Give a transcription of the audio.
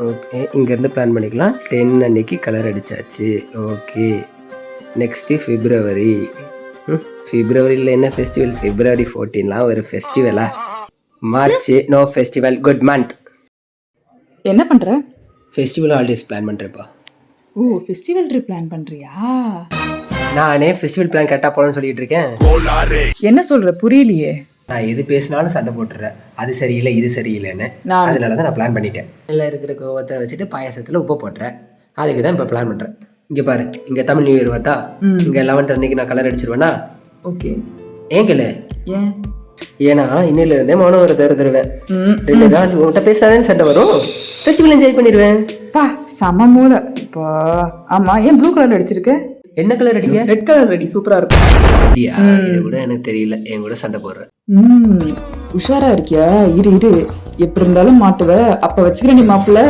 Okay, இங்கேருந்து plan பண்ணிக்கலாம். 10 அன்னைக்கு கலர் அடிச்சாச்சு. Okay, next February. பிப்ரவரியில் என்ன ஃபெஸ்டிவல்? பிப்ரவரி 14லாம் ஒரு ஃபெஸ்டிவலா? March no festival. Good month. என்ன பண்ற? ஃபெஸ்டிவல் ஹாலிடேஸ் பிளான் பண்ணுறேன்ப்பா. ஓ, ஃபெஸ்டிவல் ட்ரிப் பிளான் பண்றியா? நானே ஃபெஸ்டிவல் பிளான் கரெக்டாக போகணும்னு சொல்லிட்டு இருக்கேன். என்ன சொல்ற? புரியலையே. நான் எது பேசினாலும் சண்டை போட்டுறேன். அது சரியில்லை, இது சரியில்லைன்னு. நான் அதனால தான் நான் பிளான் பண்ணிட்டேன். இல்லை இருக்கிற கோவத்தை வச்சுட்டு பாயாசத்தில் உப்பு போட்டுறேன். அதுக்கு தான் இப்போ பிளான் பண்ணுறேன். இங்கே பாரு, இங்கே தமிழ் நியூ இயர் வருதா? இங்கே 11th அன்னைக்கு நான் கலர் அடிச்சிருவேன்னா? ஓகே. ஏன் கேளு. ஏன்? ஏன்னா இன்னிலிருந்தே மௌனம் ஒரு தருவேன். 2 நாள் உங்கள்கிட்ட பேசாதேன்னு சண்டை வரும். ஃபெஸ்டிவல் என்ஜாய் பண்ணிடுவேன். பா, சம மூளை. இப்போ ஆமா, ஏன் ப்ளூ கலர் அடிச்சிருக்க? என்ன கலர் அடிக்க? ரெட் கலர் ரெடி, சூப்பரா இருக்கும். அப்படியா? இது கூட எனக்கு தெரியல. என் கூட சண்டை போடுறேன். உஷாரா இருக்கியா? இரு எப்படி இருந்தாலும் மாட்டுவ. அப்ப வச்சுக்கிறேன் நீ மாப்பிள்ள.